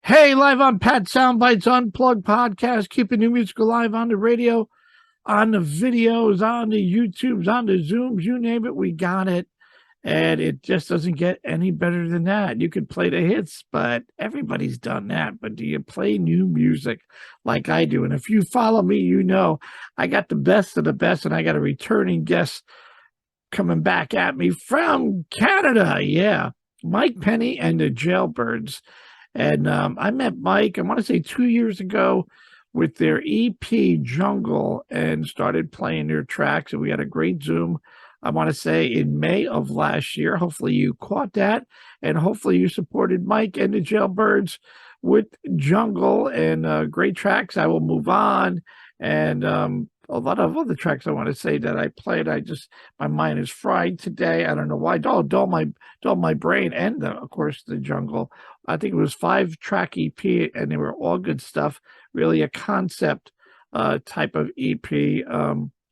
Hey, live on Pat Soundbytes Unplugged podcast, keeping new music alive on the radio, on the videos, on the YouTubes, on the Zooms, you name it, we got it. And it just doesn't get any better than that. You can play the hits, but everybody's done that. But do you play new music like I do? And if you follow me, you know I got the best of the best, and I got a returning guest coming back at me from Canada. Yeah, Myke, Penney, and the Jailbirds. And I met Myke, I want to say 2 years ago, with their EP Jungle, and started playing their tracks. And we had a great Zoom, I want to say in May of last year. Hopefully you caught that. And hopefully you supported Myke and the Jailbirds with Jungle and great tracks. I Will Move On. And a lot of other tracks I want to say that I played. My mind is fried today. I don't know why. Dull my brain. And of course the Jungle. I think it was 5-track EP, and they were all good stuff. Really a concept type of EP,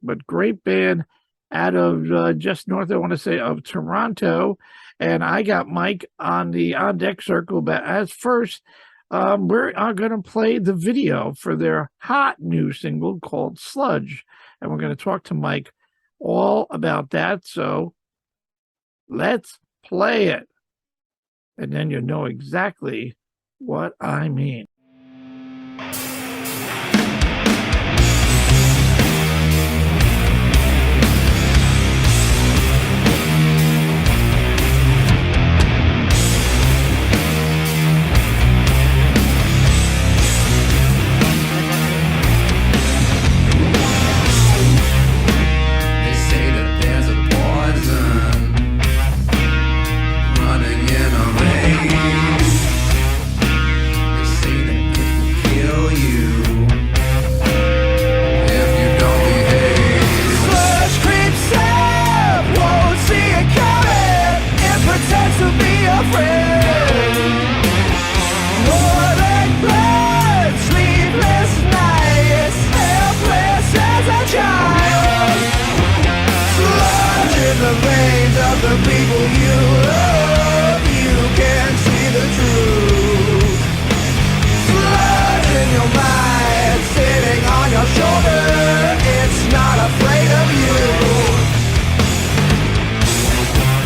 but great band out of just north, I want to say, of Toronto. And I got Myke on the on deck circle. But as first, we're going to play the video for their hot new single called Sludge. And we're going to talk to Myke all about that. So let's play it. And then you'll know exactly what I mean.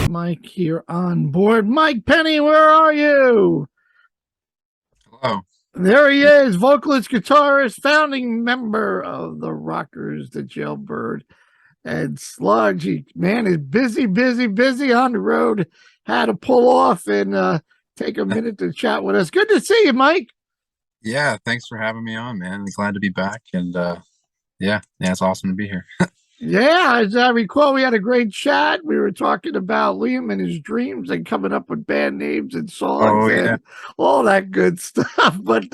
Myke here on board. Myke, Penney, where are you? Hello. There he is, vocalist, guitarist, founding member of the Rockers, the Jailbird, and Sludge. He, man, is busy on the road. Had to pull off and take a minute to chat with us. Good to see you, Myke. Yeah, thanks for having me on, man. I'm glad to be back. And yeah, it's awesome to be here. Yeah, as I recall, we had a great chat. We were talking about Liam and his dreams and coming up with band names and songs and all that good stuff. But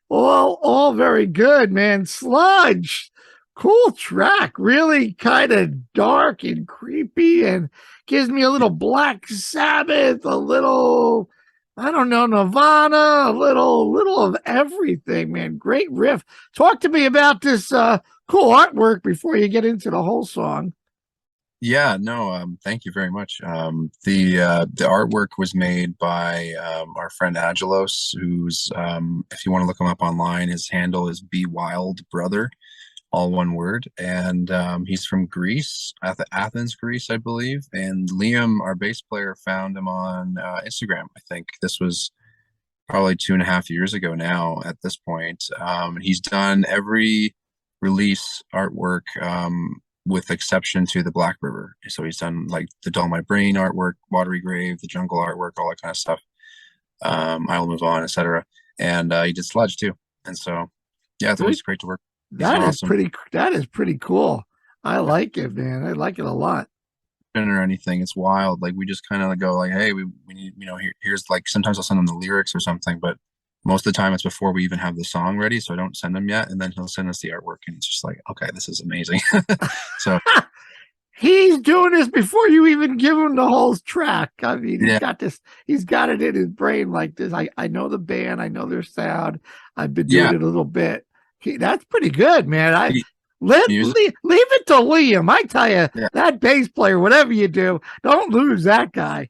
all very good, man. Sludge, cool track. Really kind of dark and creepy, and gives me a little Black Sabbath, a little, I don't know, Nirvana, a little of everything, man. Great riff. Talk to me about this cool artwork before you get into the whole song. Yeah, no, thank you very much. The artwork was made by our friend Agelos, who's if you want to look him up online, his handle is Be Wild Brother, all one word. And he's from Greece, Athens, Greece, I believe. And Liam, our bass player, found him on Instagram. I think this was probably 2.5 years ago now at this point. He's done every release artwork with exception to the Black River. So he's done like the Dull My Brain artwork, Watery Grave, the Jungle artwork, all that kind of stuff. I'll Move On, etc. And he did Sludge too. And so yeah, it's always great to work. That is pretty cool. I like it, man. I like it a lot. Or anything, it's wild. Like we just kind of go like, hey, we need, here's like, sometimes I'll send them the lyrics or something, but most of the time it's before we even have the song ready, so I don't send them yet, and then he'll send us the artwork, and it's just like, okay, this is amazing. So he's doing this before you even give him the whole track. I mean, he's got it in his brain like this. I know the band, I know their sound, I've been doing it a little bit. That's pretty good, man. Leave it to Liam. I tell you, that bass player, whatever you do, don't lose that guy.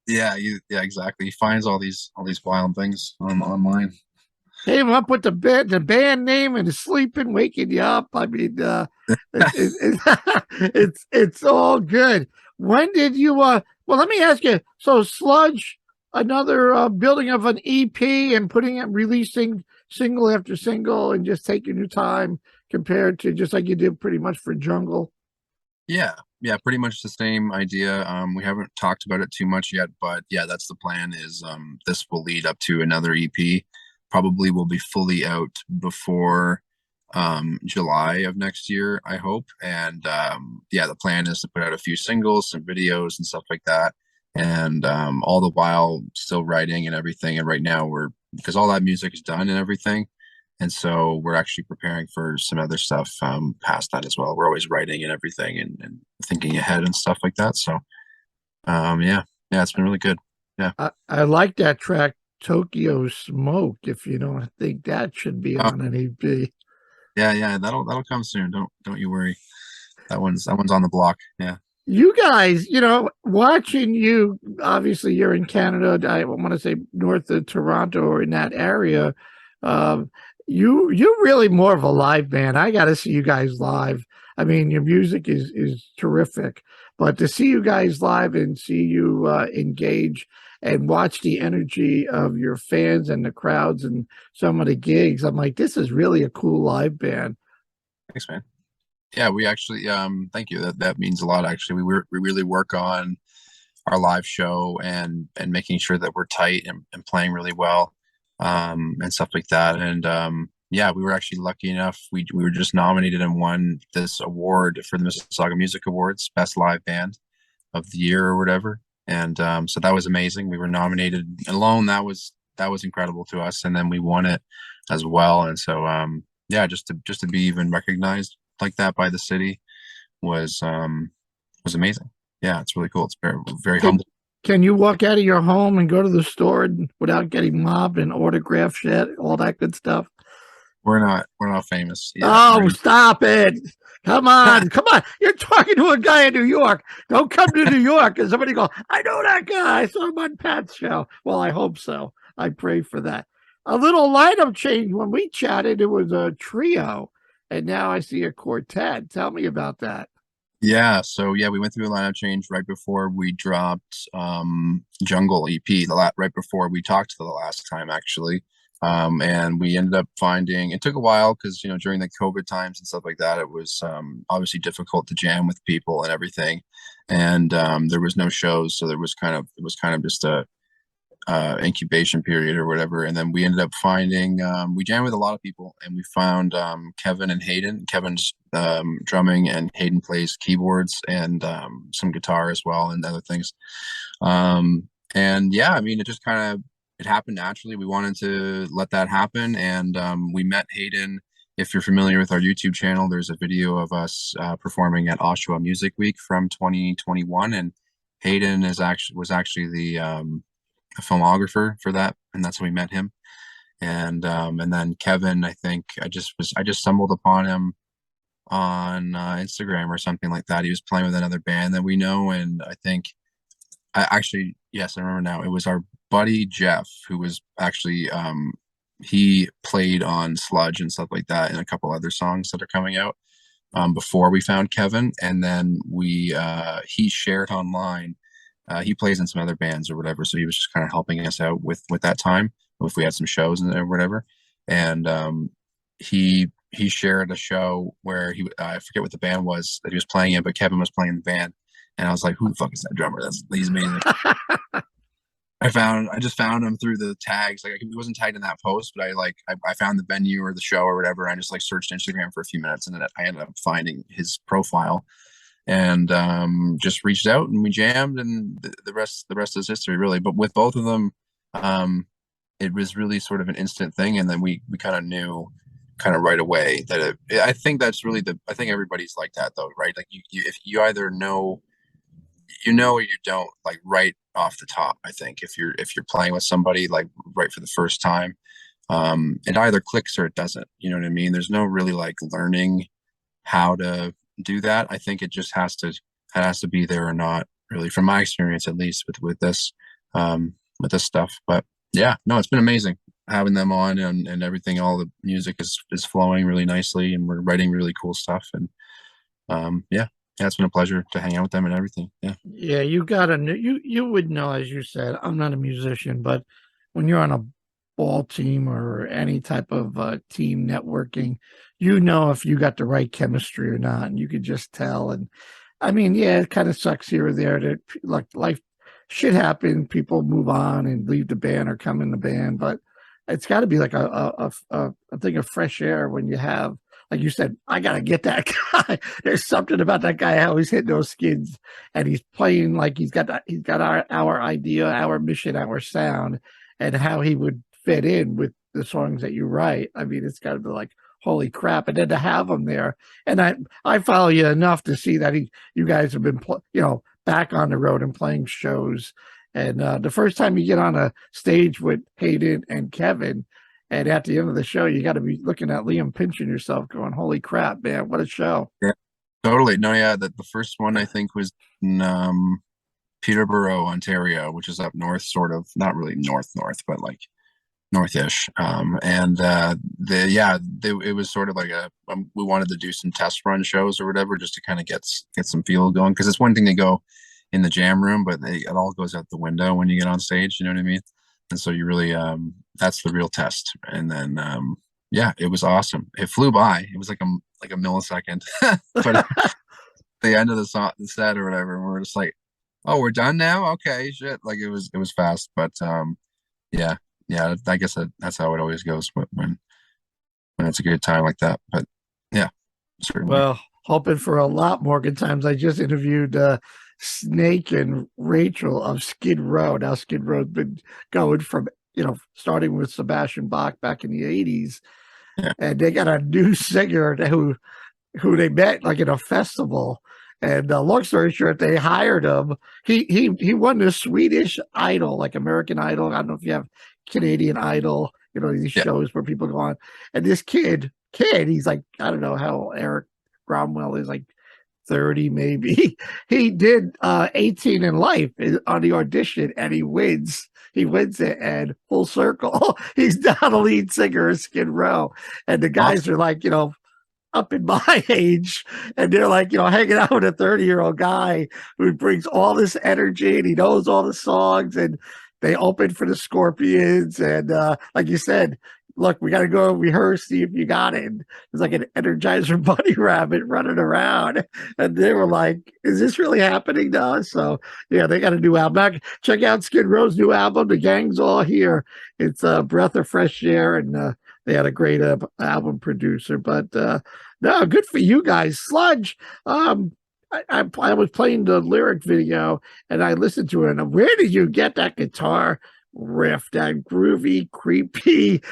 Yeah, exactly. He finds all these wild things online. Came up with the band name and sleeping, waking you up. I mean, it's all good. When did you? Well, let me ask you. So, Sludge, another building of an EP and putting it, releasing single after single, and just taking your time compared to just like you did pretty much for Jungle. Yeah, pretty much the same idea. We haven't talked about it too much yet, but yeah, that's the plan. Is this will lead up to another EP. Probably will be fully out before July of next year, I hope. And yeah, the plan is to put out a few singles, some videos, and stuff like that. And all the while still writing and everything. And right now we're because all that music is done and everything. And so we're actually preparing for some other stuff past that as well. We're always writing and everything and thinking ahead and stuff like that. So yeah, it's been really good. Yeah. I like that track, Tokyo Smoke. If you don't think that should be Oh, on an EP. yeah, that'll come soon. Don't you worry. That one's on the block. Yeah. You guys, watching you, obviously you're in Canada. I want to say north of Toronto or in that area. Um, you're really more of a live band. I got to see you guys live. I mean, your music is terrific, but to see you guys live and see you engage and watch the energy of your fans and the crowds and some of the gigs, I'm like, this is really a cool live band. Thanks, man. Yeah, we actually thank you. That means a lot actually. We really work on our live show and making sure that we're tight and playing really well and stuff like that. And yeah, we were actually lucky enough. We were just nominated and won this award for the Mississauga Music Awards, Best Live Band of the Year or whatever. And so that was amazing. We were nominated alone. That was incredible to us. And then we won it as well. And so yeah, just to be even recognized like that by the city was amazing. Yeah, it's really cool. It's very very Can, humble. can you walk out of your home and go to the store without getting mobbed and autograph shit, all that good stuff? We're not famous yet. Oh, stop it. Come on. Come on. You're talking to a guy in New York. Don't come to New York and somebody go, I know that guy. I saw him on Pat's show. Well, I hope so. I pray for that. A little lineup change when we chatted. It was a trio, and now I see a quartet. Tell me about that. Yeah, so yeah, we went through a lineup change right before we dropped Jungle EP, right before we talked the last time actually. And we ended up finding it took a while because during the COVID times and stuff like that, it was obviously difficult to jam with people and everything. And there was no shows, so it was kind of just a incubation period or whatever. And then we ended up finding we jammed with a lot of people, and we found Kevin and Hayden. Kevin's drumming, and Hayden plays keyboards and some guitar as well and other things. And yeah, I mean, it happened naturally. We wanted to let that happen, and we met Hayden. If you're familiar with our YouTube channel, there's a video of us performing at Oshawa Music Week from 2021, and Hayden was actually the a filmographer for that, and that's when we met him. And then Kevin, I think I just stumbled upon him on Instagram or something like that. He was playing with another band that we know, and I think yes, I remember now. It was our buddy Jeff who was actually he played on Sludge and stuff like that, and a couple other songs that are coming out before we found Kevin, and then he shared online. He plays in some other bands or whatever, so he was just kind of helping us out with that time if we had some shows or whatever. And he shared a show where I forget what the band was that he was playing in, but Kevin was playing the band, and I was like, "Who the fuck is that drummer? He's amazing." I just found him through the tags. Like he wasn't tagged in that post, but I found the venue or the show or whatever. I just searched Instagram for a few minutes, and then I ended up finding his profile and just reached out and we jammed, and the rest is history really. But with both of them, it was really sort of an instant thing, and then we kind of knew kind of right away that I think that's really I think everybody's like that though, right? Like if you either know or you don't, like right off the top. I think if you're playing with somebody like right for the first time, it either clicks or it doesn't. You know what I mean? There's no really like learning how to do that. I think it just has to be there or not, really, from my experience at least with this. with this stuff. But yeah, no, it's been amazing having them on, and everything. All the music is flowing really nicely, and we're writing really cool stuff. And yeah, it's been a pleasure to hang out with them and everything. Yeah. Yeah, you gotta you would know, as you said, I'm not a musician, but when you're on a ball team or any type of team networking, you know if you got the right chemistry or not, and you could just tell. And I mean, yeah, it kind of sucks here or there that like life shit happen, people move on and leave the band or come in the band, but it's got to be like a thing of fresh air when you have, like you said, I gotta get that guy. There's something about that guy how he's hitting those skids and he's playing like he's got our idea, our mission, our sound, and how he would fit in with the songs that you write. I mean, it's got to be like holy crap, and then to have him there. And I follow you enough to see that you guys have been back on the road and playing shows. And the first time you get on a stage with Hayden and Kevin, and at the end of the show, you got to be looking at Liam pinching yourself, going, "Holy crap, man! What a show!" Yeah, totally. No, yeah, the first one I think was in Peterborough, Ontario, which is up north, sort of, not really north, but like northish. And it was sort of like we wanted to do some test run shows or whatever, just to kind of get some feel going, because it's one thing to go in the jam room, but it all goes out the window when you get on stage. You know what I mean? And so you really that's the real test. And then yeah, it was awesome. It flew by. It was like a millisecond, but at the end of the set or whatever, and we're just like, oh, we're done now. Okay, shit. Like it was fast, but yeah, yeah. I guess that's how it always goes when it's a good time like that. But yeah, certainly. Well, hoping for a lot more good times. I just interviewed Snake and Rachel of Skid Row. Now, Skid Row's been going from, starting with Sebastian Bach back in the 80s. Yeah. And they got a new singer who they met like at a festival. And long story short, they hired him. He won the Swedish Idol, like American Idol. I don't know if you have Canadian Idol, these shows where people go on. And this kid, he's like, I don't know how Eric Cromwell is, like 30 maybe. He did 18 in Life on the audition, and he wins. He wins it, and full circle, he's now the lead singer of Skid Row. And the guys are like, up in my age, and they're like, hanging out with a 30-year-old guy who brings all this energy and he knows all the songs. And they opened for the Scorpions, and like you said, look, we got to go rehearse, see if you got it. It's like an Energizer bunny rabbit running around. And they were like, is this really happening now? So, yeah, they got a new album. Check out Skid Row's new album. The gang's all here. It's a breath of fresh air, and they had a great album producer. But no, good for you guys. Sludge. I was playing the lyric video and I listened to it. And where did you get that guitar riff, that groovy, creepy,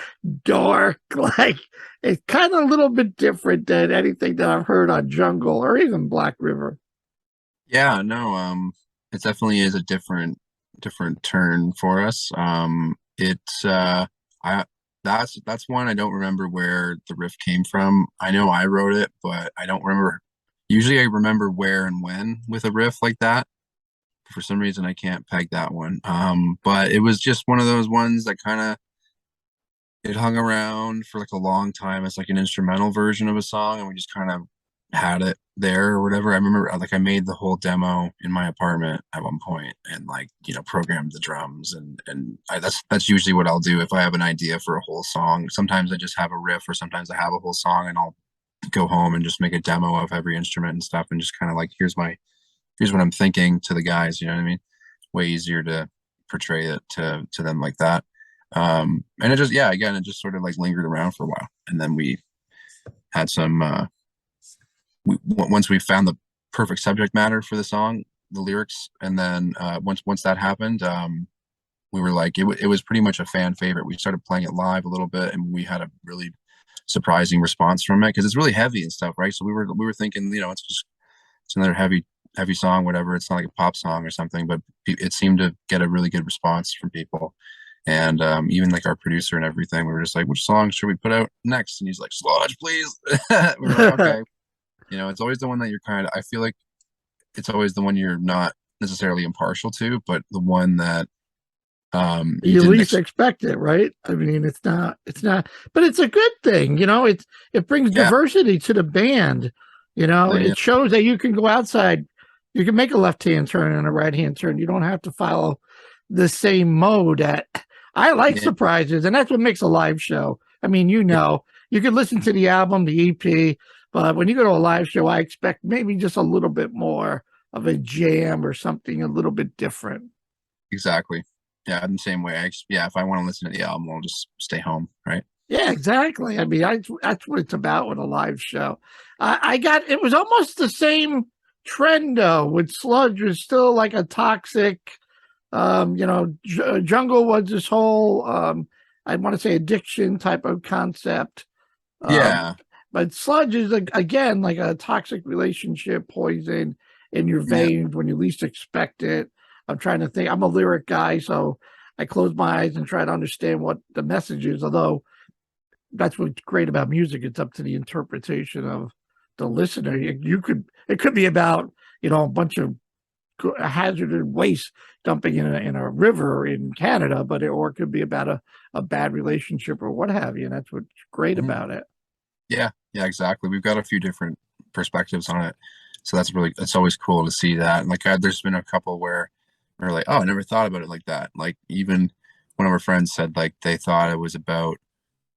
dark? Like, it's kind of a little bit different than anything that I've heard on Jungle or even Black River. Yeah, no, it definitely is a different turn for us. It's I that's one I don't remember where the riff came from. I know I wrote it, but I don't remember. Usually I remember where and when with a riff like that. For some reason I can't peg that one. But it was just one of those ones that kind of it hung around for like a long time as like an instrumental version of a song, and we just kind of had it there or whatever. I remember like I made the whole demo in my apartment at one point, and like programmed the drums, and that's usually what I'll do if I have an idea for a whole song. Sometimes I just have a riff, or sometimes I have a whole song, and I'll go home and just make a demo of every instrument and stuff, and just kind of like here's what I'm thinking to the guys. You know what I mean? Way easier to portray it to them like that. And it just again it just sort of like lingered around for a while, and then we had some. Once we found the perfect subject matter for the song, the lyrics, and then once that happened, we were like, it was pretty much a fan favorite. We started playing it live a little bit, and we had a really surprising response from it because it's really heavy and stuff, right? So we were thinking, it's another heavy song, whatever. It's not like a pop song or something, but it seemed to get a really good response from people. And even like our producer and everything, we were just like, which song should we put out next? And he's like, Sludge, please. We were like, okay. It's always the one that you're I feel like it's always the one you're not necessarily impartial to, but the one that You You didn't least expect it, right? I mean, it's not, but it's a good thing, it brings yeah, diversity to the band. yeah, It shows that you can go outside, you can make a left-hand turn and a right-hand turn. You don't have to follow the same mode. I like yeah, surprises, and that's what makes a live show. I mean, you can listen to the album, the EP, but when you go to a live show, I expect maybe just a little bit more of a jam or something a little bit different. exactly. Yeah, in the same way. Yeah, if I want to listen to the album, I'll just stay home, right? Yeah, exactly. I mean, that's what it's about with a live show. It was almost the same trend though. With Sludge was still like a toxic, Jungle was this whole, I want to say addiction type of concept. Um, Yeah, but Sludge is like, again, like a toxic relationship, poison in your yeah, veins when you least expect it. I'm trying to think. I'm a lyric guy, so I close my eyes and try to understand what the message is. Although that's what's great about music. It's up to the interpretation of the listener. It could be about, a bunch of hazardous waste dumping in a river in Canada, or it could be about a bad relationship or what have you. And that's what's great mhm. about it. Yeah, yeah, exactly. We've got a few different perspectives on it, so it's always cool to see that. And like, there's been a couple where we're like, oh, I never thought about it like that. Like, even one of our friends said like they thought it was about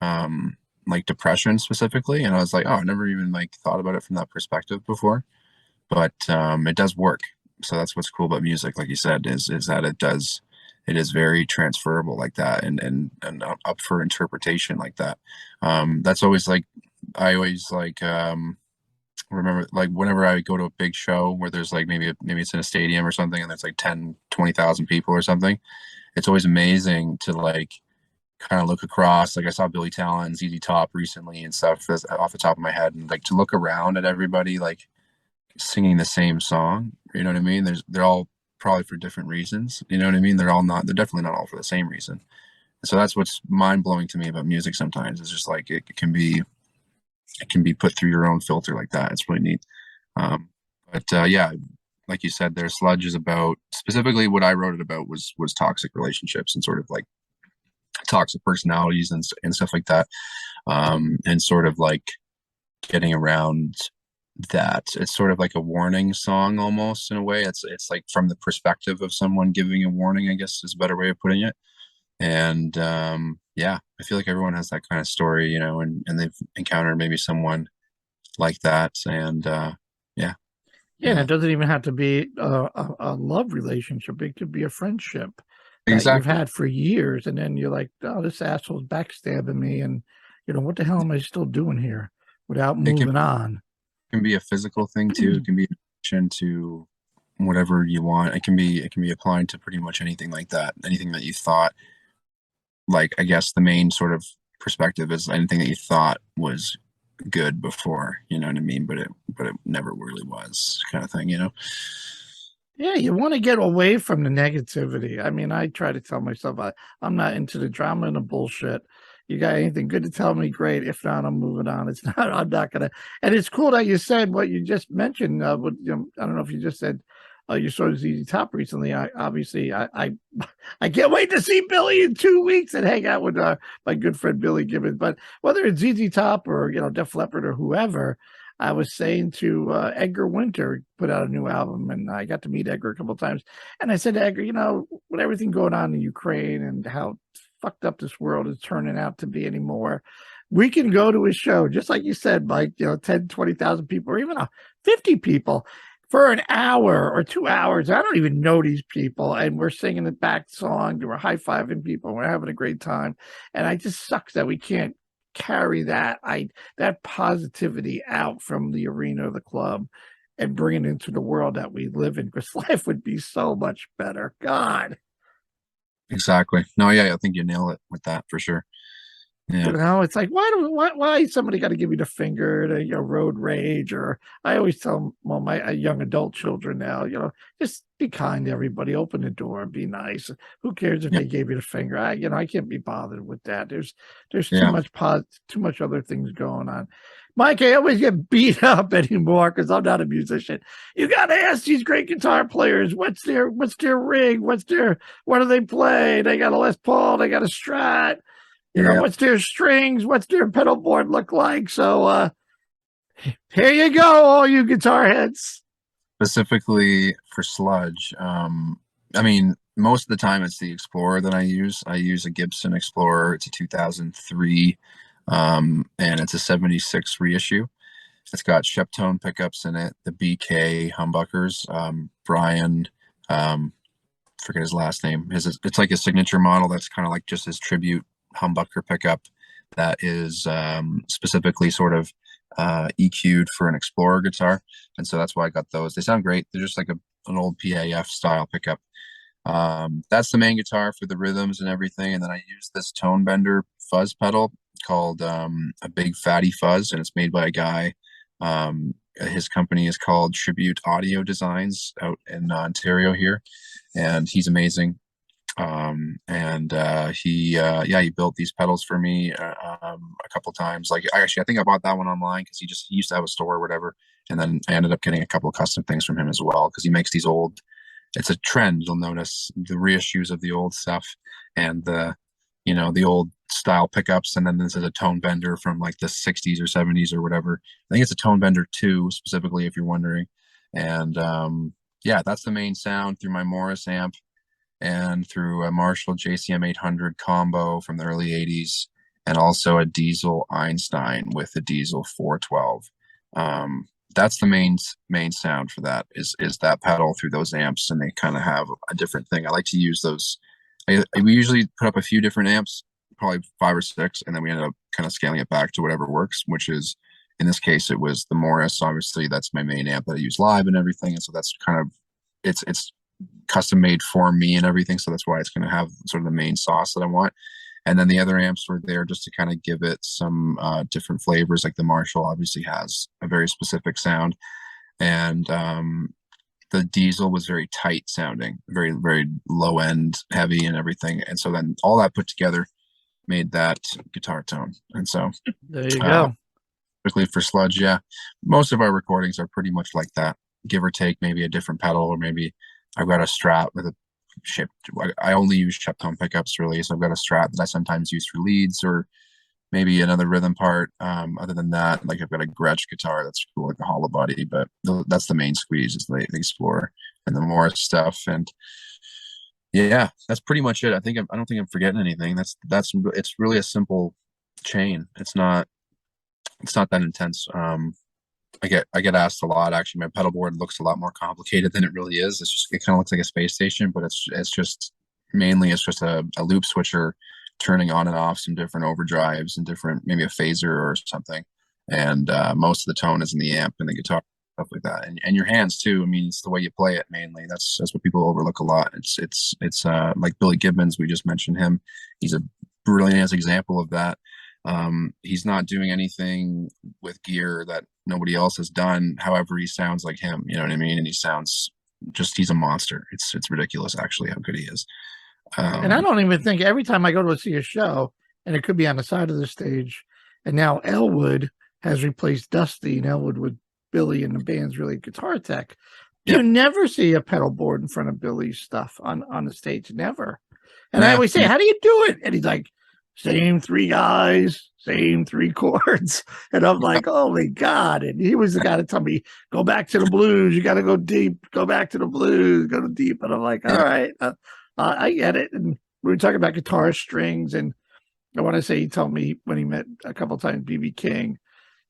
um like depression specifically, and I was like, oh, I never even like thought about it from that perspective before. But it does work. So that's what's cool about music, like you said, is that it is very transferable like that, and up for interpretation like that. That's always like I always like remember like whenever I go to a big show where there's like maybe it's in a stadium or something and there's like 10, 20,000 people or something. It's always amazing to like kind of look across. Like I saw Billy Talent, ZZ Top recently and stuff off the top of my head, and like to look around at everybody like singing the same song. You know what I mean? They're all probably for different reasons. You know what I mean? They're definitely not all for the same reason. So that's what's mind blowing to me about music sometimes. It's just like it can be put through your own filter like that. It's really neat. But yeah, like you said, their Sludge is about specifically what I wrote it about was toxic relationships and sort of like toxic personalities and stuff like that. And sort of like getting around that. It's sort of like a warning song almost in a way. It's like from the perspective of someone giving a warning, I guess is a better way of putting it. And yeah, I feel like everyone has that kind of story, and they've encountered maybe someone like that. And yeah, Yeah, and yeah, it doesn't even have to be a love relationship. It could be a friendship that you've exactly. had for years, and then you're like, "Oh, this asshole's backstabbing me," and what the hell am I still doing here without It moving on? can be a physical thing too. It can be an addiction to whatever you want. It can be applied to pretty much anything like that. Anything that you thought, like, I guess the main sort of perspective is anything that you thought was good before, you know what I mean? But it never really was, kind of thing. Yeah, you want to get away from the negativity. I mean, I try to tell myself I'm not into the drama and the bullshit. You got anything good to tell me? Great. If not, I'm moving on. It's not. I'm not gonna. And it's cool that you said what you just mentioned. I don't know if you just said you saw ZZ Top recently. I can't wait to see Billy in 2 weeks and hang out with my good friend Billy Gibbons. But whether it's ZZ Top or Def Leppard or whoever, I was saying to Edgar Winter put out a new album, and I got to meet Edgar a couple of times. And I said to Edgar, with everything going on in Ukraine and how fucked up this world is turning out to be anymore, we can go to a show, just like you said, Mike, 10, 20,000 people, or even 50 people for an hour or 2 hours. I don't even know these people. And we're singing the back song, we're high-fiving people, we're having a great time. And it just sucks that we can't carry that positivity out from the arena of the club and bring it into the world that we live in, because life would be so much better. God. Exactly. No, yeah, I think you nail it with that for sure. Yeah. It's like why somebody got to give you the finger to road rage? Or I always tell my young adult children now, just be kind to everybody, open the door, be nice. Who cares if Yeah. they gave you the finger? I can't be bothered with that. There's too Yeah. much too much other things going on. Myke, I always get beat up anymore because I'm not a musician. You got to ask these great guitar players what's their rig, what do they play? They got a Les Paul, they got a Strat. Yeah. What's their strings? What's their pedal board look like? So here you go, all you guitar heads. Specifically for sludge, I mean, most of the time it's the Explorer that I use. I use a Gibson Explorer. It's a 2003, and it's a 76 reissue. It's got Sheptone pickups in it, the BK humbuckers. Brian, forget his last name. It's like a signature model that's kind of like just his tribute humbucker pickup that is specifically sort of EQ'd for an Explorer guitar, and so that's why I got those. They sound great. They're just like an old PAF style pickup. That's the main guitar for the rhythms and everything, and then I use this tone bender fuzz pedal called a Big Fatty Fuzz, and it's made by a guy. His company is called Tribute Audio Designs out in Ontario here, and he's amazing. He built these pedals for me a couple times. Like I think I bought that one online because he used to have a store or whatever, and then I ended up getting a couple of custom things from him as well because he makes these old. It's a trend. You'll notice the reissues of the old stuff and the old style pickups, and then this is a tone bender from like the 60s or 70s or whatever. I think it's a tone bender 2 specifically, if you're wondering. And yeah, that's the main sound through my Morris amp and through a Marshall JCM 800 combo from the early 80s, and also a Diesel Einstein with a Diesel 412. That's the main sound for that is that pedal through those amps, and they kind of have a different thing. I like to use those. We usually put up a few different amps, probably 5 or 6, and then we ended up kind of scaling it back to whatever works, which is, in this case, it was the Morris. Obviously, that's my main amp that I use live and everything, and so that's kind of it's custom made for me and everything, so that's why it's going to have sort of the main sauce that I want. And then the other amps were there just to kind of give it some different flavors. Like the Marshall obviously has a very specific sound, and the Diesel was very tight sounding, very very low end, heavy, and everything. And so then all that put together made that guitar tone. And so there you go. Particularly for sludge, yeah, most of our recordings are pretty much like that, give or take maybe a different pedal, or maybe I've got a Strat with a ship. I only use Sheptone pickups really, so I've got a Strat that I sometimes use for leads, or maybe another rhythm part. Other than that, like I've got a Gretsch guitar that's cool, like a hollow body, but that's the main squeeze is the Explorer and the Morris stuff. And yeah, that's pretty much it. I don't think I'm forgetting anything. It's really a simple chain. It's not that intense. I get asked a lot. Actually, my pedal board looks a lot more complicated than it really is. It kind of looks like a space station, but it's just mainly a loop switcher turning on and off some different overdrives and different, maybe a phaser or something. And most of the tone is in the amp and the guitar, stuff like that. And your hands too. I mean, it's the way you play it mainly. That's what people overlook a lot. It's like Billy Gibbons. We just mentioned him. He's a brilliant example of that. He's not doing anything with gear that nobody else has done. However, he sounds like him, you know what I mean? And he's a monster. It's ridiculous actually how good he is. And I don't even think every time I go to see a show, and it could be on the side of the stage, and now Elwood has replaced Dusty, and Elwood with Billy, and the band's really guitar tech. Yep. You never see a pedal board in front of Billy's stuff on the stage, never. And Yeah. I always say, how do you do it? And he's like, same 3 guys, same 3 chords. And I'm like, oh my God. And he was the guy to tell me, go back to the blues. You got to go deep, go back to the blues, go to deep. And I'm like, all right, I get it. And we were talking about guitar strings. And I want to say he told me when he met a couple times BB King,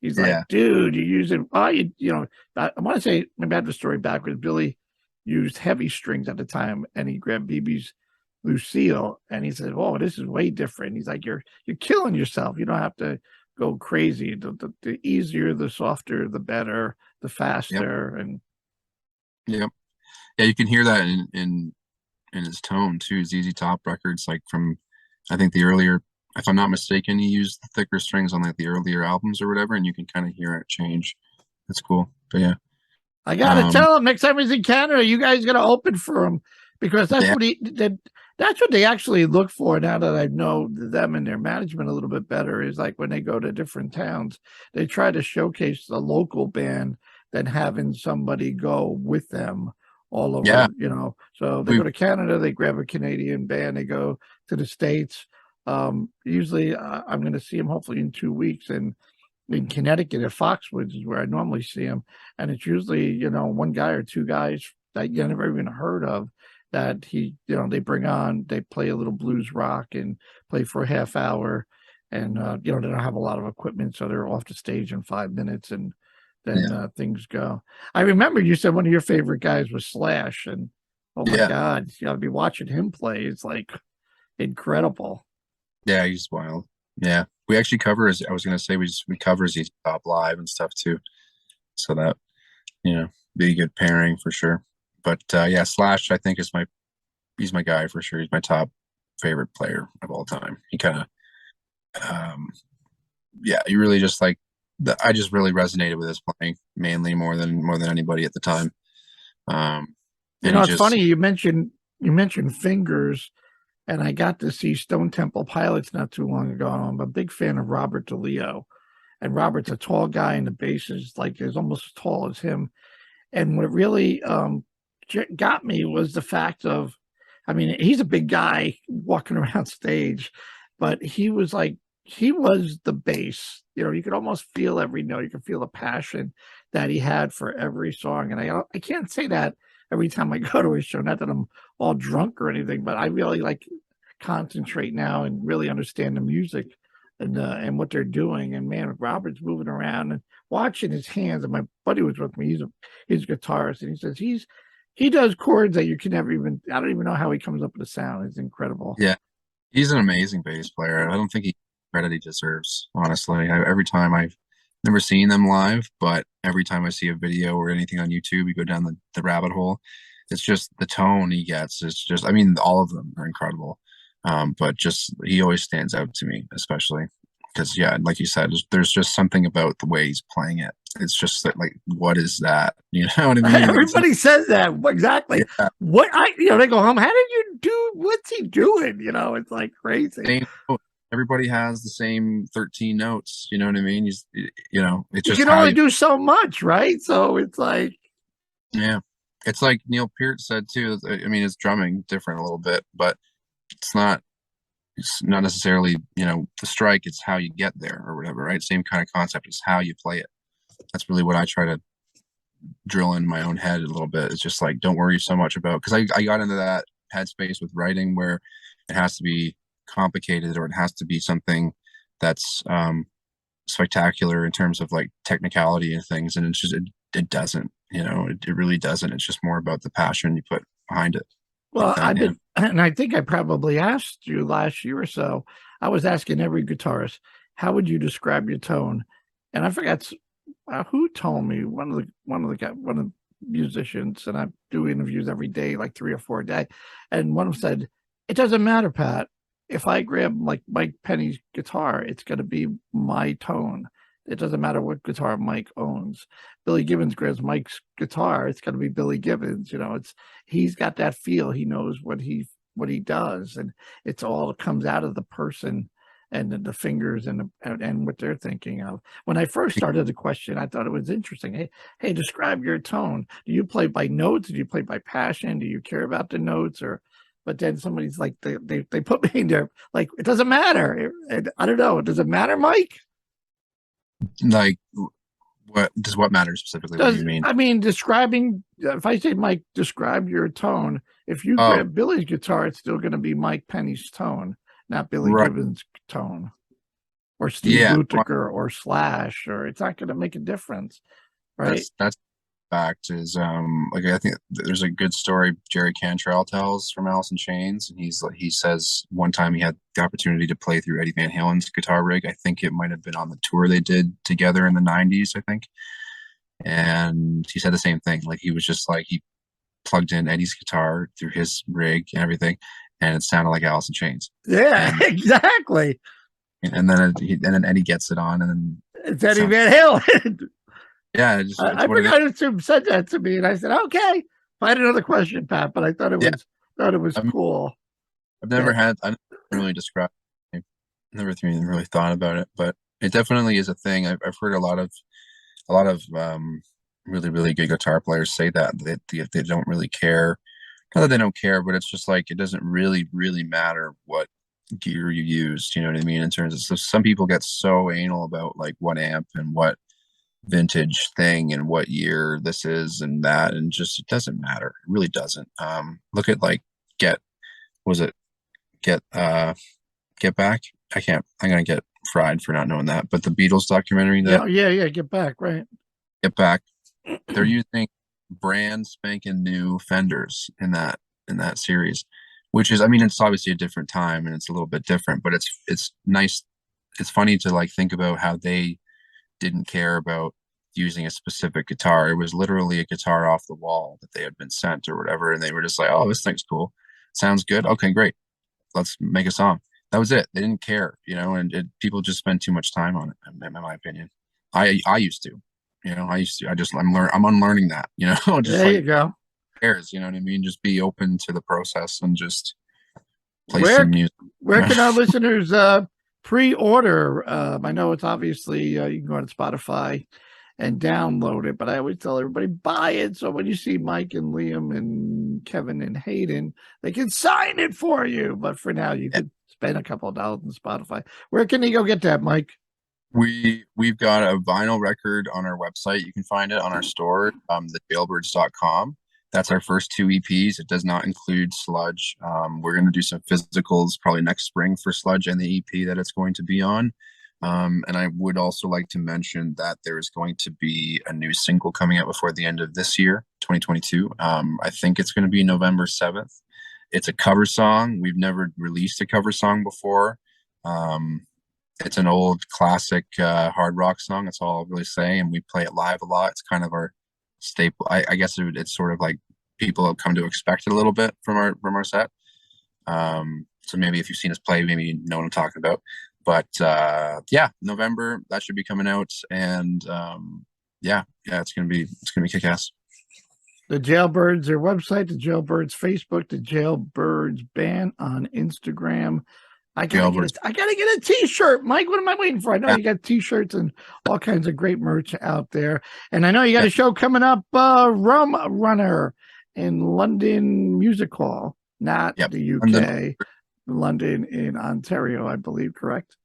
he's like, dude, you're using, I want to say, maybe I have the story backwards. Billy used heavy strings at the time, and he grabbed BB's Lucille, and he said, "Oh, this is way different." He's like, "You're killing yourself. You don't have to go crazy. The easier, the softer, the better, the faster." Yep. And yeah, you can hear that in his tone too. ZZ Top records, like from I think the earlier if I'm not mistaken, he used the thicker strings on like the earlier albums or whatever, and you can kind of hear it change. That's cool. But yeah. I gotta Um, tell him next time he's in Canada, you guys gotta open for him because that's yeah, that's what they actually look for. Now that I know them and their management a little bit better, is like when they go to different towns, they try to showcase the local band than having somebody go with them all yeah. over. So they We go to Canada, they grab a Canadian band, they go to the States. Usually, I'm going to see them hopefully in 2 weeks, and in Connecticut at Foxwoods is where I normally see him. And it's usually, one guy or two guys that you never even heard of that they bring on, they play a little blues rock and play for a half hour. And, they don't have a lot of equipment. So they're off the stage in 5 minutes and then yeah, things go. I remember you said one of your favorite guys was Slash. And oh my yeah, God, you got to be watching him play. It's like incredible. yeah. He's wild. Yeah, we actually cover his. I was gonna say we cover his top live and stuff too. So that be a good pairing for sure. But yeah, Slash I think is he's my guy for sure. He's my top favorite player of all time. He kind of yeah, he really just like I just really resonated with his playing mainly more than anybody at the time. And he It's just funny you mentioned Fingers. And I got to see Stone Temple Pilots not too long ago. I'm a big fan of Robert DeLeo. And Robert's a tall guy, and the bass is almost as tall as him. And what really got me was the fact of, I mean, he's a big guy walking around stage, but he was the bass. You could almost feel every note. You could feel the passion that he had for every song. And I can't say that every time I go to a show. Not that I'm all drunk or anything, but I really concentrate now and really understand the music and what they're doing. And man, Robert's moving around and watching his hands. And my buddy was with me. He's a guitarist, and he says he does chords that you can never even. I don't even know how he comes up with a sound. It's incredible. yeah, he's an amazing bass player. I don't think he credit he deserves, honestly. Every time I've never seen them live, but every time I see a video or anything on YouTube, you go down the rabbit hole. It's just the tone he gets. It's just, I mean, all of them are incredible. But just he always stands out to me, especially because, yeah, like you said, there's just something about the way he's playing it. It's just that, like, what is that? You know what I mean? Everybody says that exactly. Yeah, What they go home. How did you do? What's he doing? It's like crazy. same note. Everybody has the same 13 notes. You know what I mean? It's You just can how only you, do so much, right? So it's like, yeah. It's like Neil Peart said too. I mean, it's drumming different a little bit, but it's not necessarily, the strike, it's how you get there or whatever, right? Same kind of concept. It's how you play it. That's really what I try to drill in my own head a little bit. It's just like, don't worry so much about, because I got into that headspace with writing where it has to be complicated or it has to be something that's spectacular in terms of like technicality and things, and it's just it doesn't, it really doesn't. It's just more about the passion you put behind it, like well, that. Yeah, and I think I probably asked you last year or so. I was asking every guitarist, how would you describe your tone? And I forgot who told me. One of the musicians, and I do interviews every day, like 3 or 4 a day. And one of them said, "It doesn't matter, Pat. If I grab like Mike Penney's guitar, it's going to be my tone. It doesn't matter what guitar Mike owns. Billy Gibbons grabs Mike's guitar, it's going to be Billy Gibbons. He's got that feel. He knows what he does, and it's all comes out of the person and the fingers and what they're thinking of. When I first started the question, I thought it was interesting. Hey, describe your tone. Do you play by notes? Do you play by passion? Do you care about the notes? But then somebody's like, they put me in there, like, it doesn't matter. I don't know. Does it matter, Mike? like what matters specifically? What do you mean? I mean, describing, if I say, Mike, describe your tone, if you Oh, grab Billy's guitar, it's still going to be Mike Penney's tone, not Billy right. Gibbons' tone, or Steve Yeah, Lukather or Slash, or it's not going to make a difference, right? that's fact is like I think there's a good story Jerry Cantrell tells from Alice in Chains, and he says one time he had the opportunity to play through Eddie Van Halen's guitar rig. I think it might have been on the tour they did together in the 90s, I think. And he said the same thing. Like he was just like he plugged in Eddie's guitar through his rig and everything, and it sounded like Alice in Chains. Yeah, And exactly. And then and then Eddie gets it on, and then It's it Eddie sounds, Van Halen. yeah, it's I what it is. forgot who said that to me, and I said, "Okay." I had another question, Pat, but I Yeah, thought it was I mean, cool. I've never That, had, I never really described, I've never even really thought about it, but it definitely is a thing. I've heard a lot of really, really good guitar players say that they don't really care. Not that they don't care, but it's just like it doesn't really, really matter what gear you use. You know what I mean? In terms of, so some people get so anal about like what amp and what vintage thing and what year this is and that, and just it doesn't matter. It really doesn't. Look at like get was it get Get Back? I can't. I'm gonna get fried for not knowing that. But the Beatles documentary that yeah, Get Back, right? Get Back, they're using brand spanking new Fenders in that series, which is, I mean, it's obviously a different time and it's a little bit different, but it's nice. It's funny to like think about how they didn't care about using a specific guitar. It was literally a guitar off the wall that they had been sent or whatever, and they were just like, "Oh, this thing's cool. Sounds good. Okay, great. Let's make a song." That was it. They didn't care, you know, and people just spend too much time on it, in my opinion. I used to, you know, I used to. I'm unlearning that, you know, just There you like go. cares, you know what I mean? Just be open to the process and just play Where some music. where can our listeners pre-order? I know it's obviously you can go to Spotify and download it, but I always tell everybody buy it. So when you see Myke and Liam and Kevin and Hayden, they can sign it for you. But for now, you could spend a couple of dollars on Spotify. Where can you go get that, Myke? We've got a vinyl record on our website. You can find it on our store, the jailbirds.com. That's our first two EPs. It does not include Sludge. We're going to do some physicals probably next spring for Sludge and the EP that it's going to be on. And I would also like to mention that there's going to be a new single coming out before the end of this year, 2022. I think it's going to be November 7th. It's a cover song. We've never released a cover song before. It's an old classic hard rock song. That's all I'll really say. And we play it live a lot. It's kind of our staple. I guess it's sort of like people have come to expect it a little bit from our set. So maybe if you've seen us play, maybe you know what I'm talking about. But yeah, November that should be coming out, and it's gonna be kick ass. The Jailbirds, their website, the Jailbirds Facebook, the Jailbirds band on Instagram. I gotta get a T-shirt, Myke. What am I waiting for? I know you got T-shirts and all kinds of great merch out there, and I know you got a show coming up, Rum Runner in London Music Hall, not the UK, London in Ontario, I believe. Correct?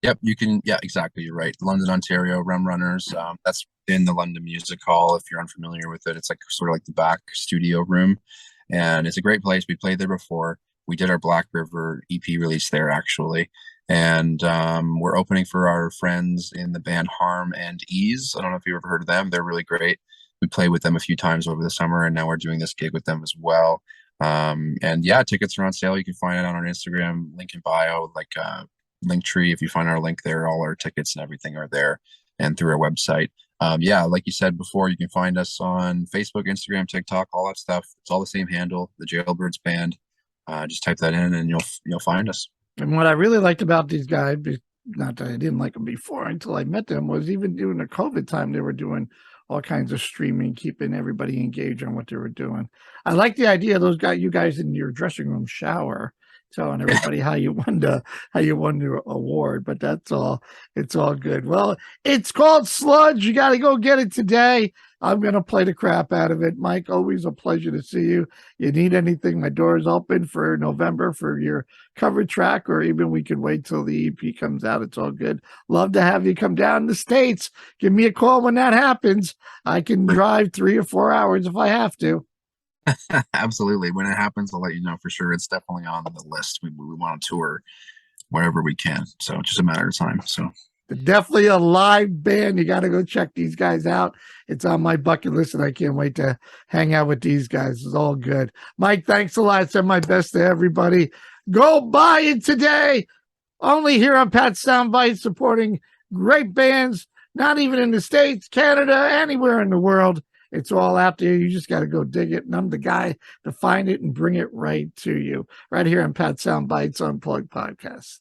Yep, you can. Yeah, exactly. You're right. London, Ontario, Rum Runners. That's in the London Music Hall. If you're unfamiliar with it, it's like sort of like the back studio room, and it's a great place. We played there before. We did our Black River EP release there actually, and we're opening for our friends in the band Harm and Ease. I don't know if you've ever heard of them. They're really great. We played with them a few times over the summer, and now we're doing this gig with them as well. And yeah, tickets are on sale. You can find it on our Instagram link in bio, like Linktree. If you find our link there, all our tickets and everything are there, and through our website. Yeah, like you said before, you can find us on Facebook, Instagram, TikTok, all that stuff. It's all the same handle, the Jailbirds Band. Just type that in and you'll find us. And what I really liked about these guys, not that I didn't like them before until I met them, was even during the COVID time, they were doing all kinds of streaming, keeping everybody engaged on what they were doing. I like the idea of you guys in your dressing room shower, telling everybody how you won the award. But that's all. It's all good. Well, it's called Sludge. You got to go get it today. I'm going to play the crap out of it. Myke, always a pleasure to see you. You need anything, my door is open for November for your cover track, or even we could wait till the EP comes out. It's all good. Love to have you come down to the States. Give me a call when that happens. I can drive 3 or 4 hours if I have to. Absolutely. When it happens, I'll let you know for sure. It's definitely on the list. We want to tour wherever we can. So it's just a matter of time. So definitely a live band. You got to go check these guys out. It's on my bucket list, and I can't wait to hang out with these guys. It's all good. Myke, thanks a lot. Send my best to everybody. Go buy it today. Only here on Pat Soundbytes, supporting great bands, not even in the States, Canada, anywhere in the world. It's all out there. You just got to go dig it. And I'm the guy to find it and bring it right to you. Right here on Pat Soundbytes Unplugged Podcast.